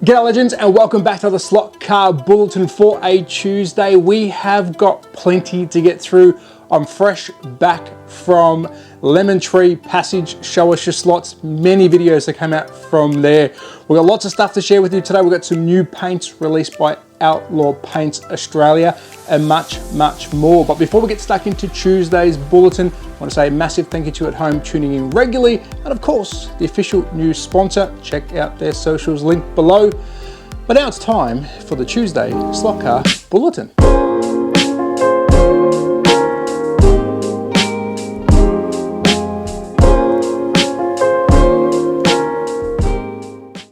G'day legends and welcome back to the Slot Car Bulletin for a Tuesday. We have got plenty to get through. I'm fresh back from Lemon Tree Passage Show Us Your Slots. Many videos that came out from there. We've got lots of stuff to share with you today. We've got some new paints released by Outlaw Paints Australia and much more. But before we get stuck into Tuesday's bulletin, I want to say a massive thank you to you at home tuning in regularly, and of course the official news sponsor. Check out their socials, link below. But now it's time for the Tuesday Slot Car Bulletin.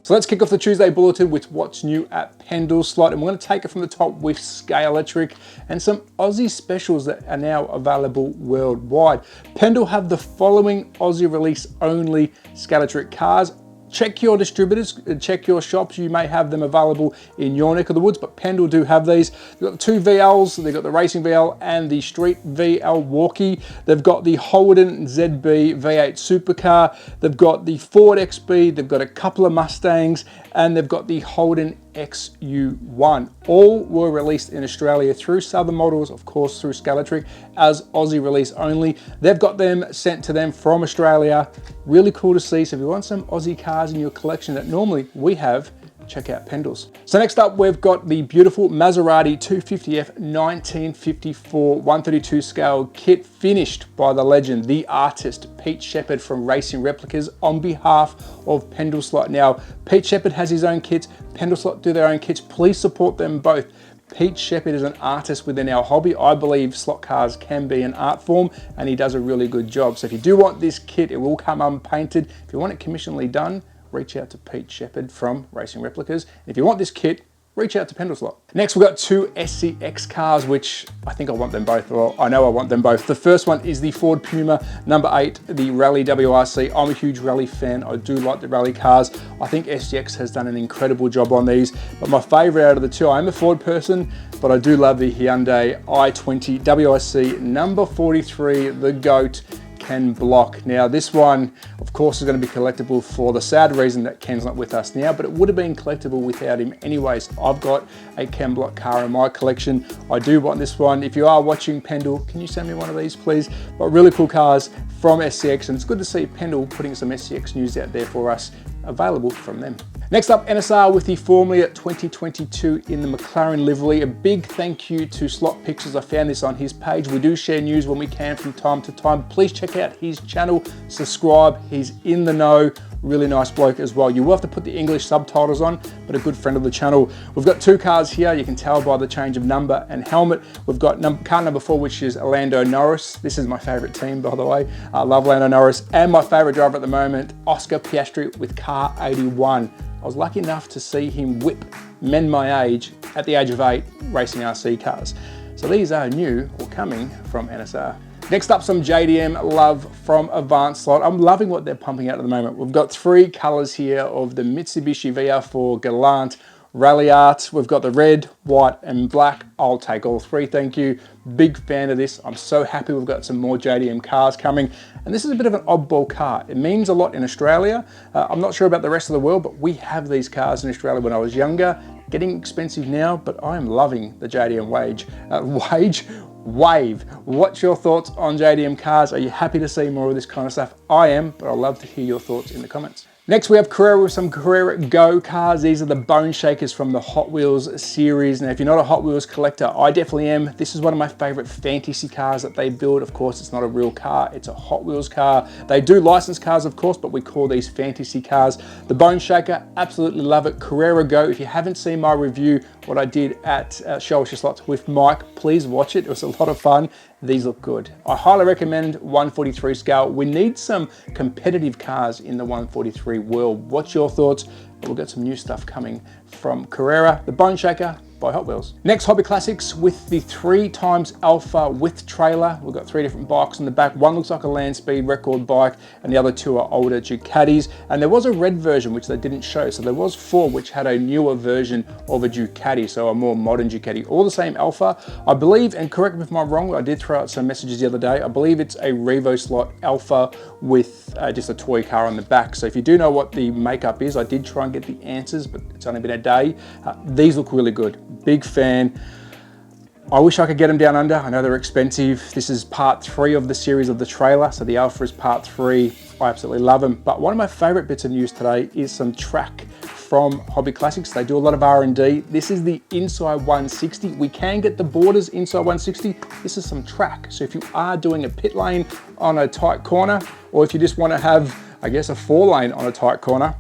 So let's kick off the Tuesday Bulletin with what's new at Pendle Slot, and we're going to take it from the top with Scalextric and some Aussie specials that are now available worldwide. Pendle have the following Aussie release only Scalextric cars. Check your distributors, check your shops. You may have them available in your neck of the woods, but Pendle do have these. They've got the two VLs, they've got the Racing VL and the Street VL Walkie. They've got the Holden ZB V8 Supercar. They've got the Ford XB, they've got a couple of Mustangs, and they've got the Holden XU1. All were released in Australia through Southern Models, of course, through Scalextric, as Aussie release only. They've got them sent to them from Australia. Really cool to see. So if you want some Aussie cars in your collection that normally we have, check out Pendle's. So next up, we've got the beautiful Maserati 250F 1954 132 scale kit finished by the legend, the artist, Pete Shepherd from Racing Replicas on behalf of Pendle Slot. Now, Pete Shepherd has his own kits, Pendle Slot do their own kits. Please support them both. Pete Shepherd is an artist within our hobby. I believe slot cars can be an art form, and he does a really good job. So if you do want this kit, it will come unpainted. If you want it commissionally done, reach out to Pete Shepherd from Racing Replicas. And if you want this kit, reach out to Pendle Slot. Next, we've got two SCX cars, which I think I want them both. Well, I know I want them both. The first one is the Ford Puma number 8, the Rally WRC. I'm a huge rally fan. I do like the rally cars. I think SCX has done an incredible job on these, but my favorite out of the two, I am a Ford person, but I do love the Hyundai i20 WRC number 43, the GOAT. Ken Block. Now this one, of course, is going to be collectible for the sad reason that Ken's not with us now, but it would have been collectible without him anyways. I've got a Ken Block car in my collection. I do want this one. If you are watching Pendle, can you send me one of these, please? But really cool cars from SCX, and it's good to see Pendle putting some SCX news out there for us, available from them. Next up, NSR with the Formula 2022 in the McLaren livery. A big thank you to Slot Pictures. I found this on his page. We do share news when we can from time to time. Please check out his channel, subscribe. He's in the know. Really nice bloke as well. You will have to put the English subtitles on, but a good friend of the channel. We've got two cars here. You can tell by the change of number and helmet. We've got car number 4, which is Lando Norris. This is my favorite team, by the way. I love Lando Norris. And my favorite driver at the moment, Oscar Piastri with car 81. I was lucky enough to see him whip men my age at the age of 8 racing RC cars. So these are new or coming from NSR. Next up, some JDM love from Advanced Slot. I'm loving what they're pumping out at the moment. We've got 3 colors here of the Mitsubishi VR4 Galant Rally Art. We've got the red, white, and black. I'll take all 3, thank you. Big fan of this. I'm so happy we've got some more JDM cars coming. And this is a bit of an oddball car. It means a lot in Australia. I'm not sure about the rest of the world, but we have these cars in Australia when I was younger. Getting expensive now, but I am loving the JDM Wave. What's your thoughts on JDM cars? Are you happy to see more of this kind of stuff? I am, but I'd love to hear your thoughts in the comments. Next, we have Carrera with some Carrera Go cars. These are the Bone Shakers from the Hot Wheels series. Now, if you're not a Hot Wheels collector, I definitely am. This is one of my favorite fantasy cars that they build. Of course, it's not a real car, it's a Hot Wheels car. They do license cars, of course, but we call these fantasy cars. The Bone Shaker, absolutely love it. Carrera Go, if you haven't seen my review, what I did at Show Us Your Slots with Mike, please watch it. It was a lot of fun. These look good. I highly recommend 143 scale. We need some competitive cars in the 143 world. What's your thoughts? We'll get some new stuff coming from Carrera. The Bone Shaker, by Hot Wheels. Next, Hobby Classics with the 3x Alpha with trailer. We've got 3 different bikes on the back. One looks like a land speed record bike and the other 2 are older Ducatis. And there was a red version which they didn't show. So there was 4 which had a newer version of a Ducati, so a more modern Ducati. All the same Alpha. I believe, and correct me if I'm wrong, I did throw out some messages the other day. I believe it's a Revo slot Alpha with just a toy car on the back. So if you do know what the makeup is, I did try and get the answers, but it's only been a day. These look really good. Big fan. I wish I could get them down under. I know they're expensive. This is part 3 of the series of the trailer. So the Alpha is part 3. I absolutely love them. But one of my favorite bits of news today is some track from Hobby Classics. They do a lot of R&D. This is the Inside 160. We can get the borders inside 160. This is some track. So if you are doing a pit lane on a tight corner, or if you just want to have, I guess, a 4 lane on a tight corner,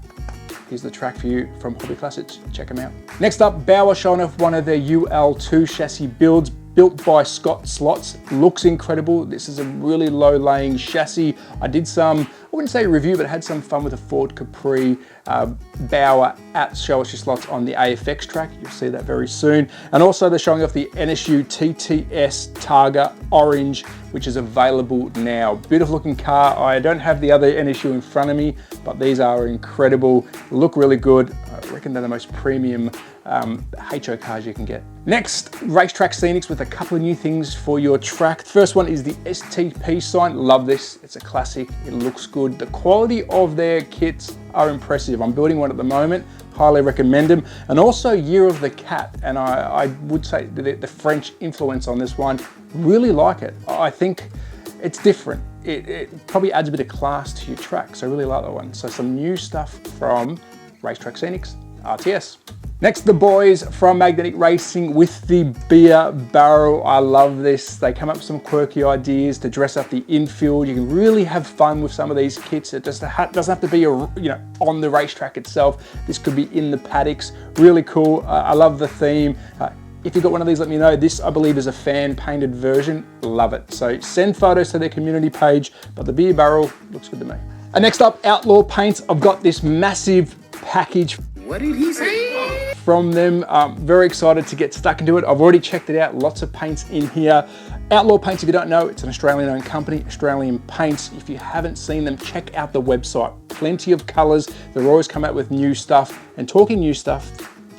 here's the track for you from Hobby Classics. Check them out. Next up, Bauer showing off one of their UL2 chassis builds, built by Scott Slots. Looks incredible. This is a really low laying chassis. I did some, I wouldn't say review, but I had some fun with a Ford Capri Bauer at Show Us Your Slots on the AFX track. You'll see that very soon. And also they're showing off the NSU TTS Targa Orange, which is available now. Beautiful looking car. I don't have the other NSU in front of me, but these are incredible. Look really good. I reckon they're the most premium HO cars you can get. Next, Racetrack Scenics with a couple of new things for your track. The first one is the STP sign. Love this. It's a classic. It looks good. The quality of their kits are impressive. I'm building one at the moment. Highly recommend them. And also Year of the Cat. And I would say the French influence on this one. Really like it. I think it's different. It probably adds a bit of class to your track. So I really like that one. So some new stuff from Racetrack Scenics, RTS. Next, the boys from Magnetic Racing with the beer barrel. I love this. They come up with some quirky ideas to dress up the infield. You can really have fun with some of these kits. It just doesn't have to be on the racetrack itself. This could be in the paddocks. Really cool. I love the theme. If you've got one of these, let me know. This, I believe, is a fan painted version. Love it. So send photos to their community page, but the beer barrel looks good to me. And next up, Outlaw Paints. I've got this massive package. What did he say? From them. Very excited to get stuck into it. I've already checked it out. Lots of paints in here. Outlaw Paints, if you don't know, it's an Australian owned company, Australian Paints. If you haven't seen them, check out the website. Plenty of colors. They're always come out with new stuff. And talking new stuff,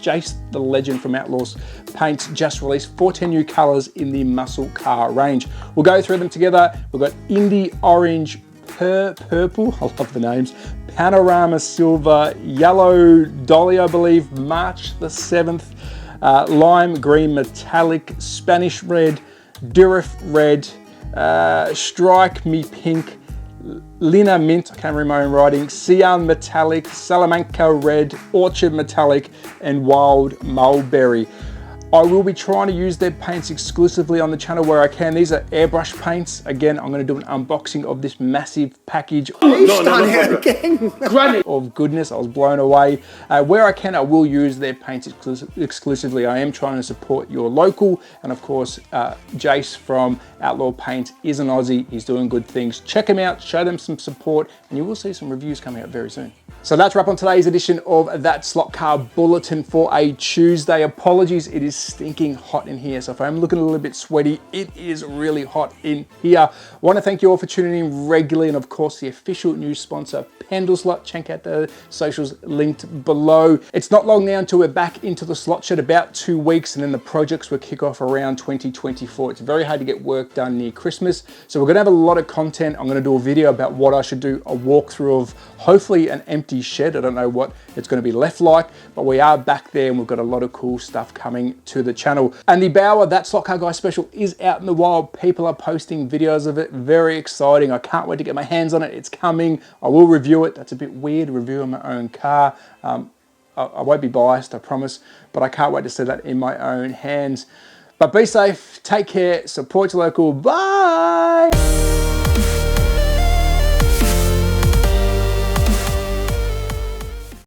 Jace, the legend from Outlaws Paints, just released 14 new colors in the muscle car range. We'll go through them together. We've got Indy Orange, Purple, I love the names, Panorama Silver, Yellow Dolly, I believe, March the 7th, Lime Green Metallic, Spanish Red, Durif Red, Strike Me Pink, Lina Mint, I can't read my own writing, Cyan Metallic, Salamanca Red, Orchard Metallic, and Wild Mulberry. I will be trying to use their paints exclusively on the channel where I can. These are airbrush paints. Again, I'm going to do an unboxing of this massive package of goodness. I was blown away. Where I can, I will use their paints exclusively. I am trying to support your local. And of course, Jace from Outlaw Paints is an Aussie. He's doing good things. Check him out, show them some support, and you will see some reviews coming out very soon. So that's a wrap on today's edition of That Slot Car Bulletin for a Tuesday. Apologies, it is stinking hot in here. So if I'm looking a little bit sweaty, it is really hot in here. I want to thank you all for tuning in regularly. And of course, the official news sponsor, Pendle Slot. Check out the socials linked below. It's not long now until we're back into the slot shed, about 2 weeks. And then the projects will kick off around 2024. It's very hard to get work done near Christmas. So we're going to have a lot of content. I'm going to do a video about what I should do, a walkthrough of hopefully an empty shed. I don't know what it's going to be left like, but we are back there and we've got a lot of cool stuff coming to the channel. And the Bauer That Slot Car Guy special is out in the wild. People are posting videos of it. Very exciting. I can't wait to get my hands on it. It's coming. I will review it. That's a bit weird, reviewing my own car. I won't be biased, I promise, but I can't wait to see that in my own hands. But be safe, take care, support your local. Bye.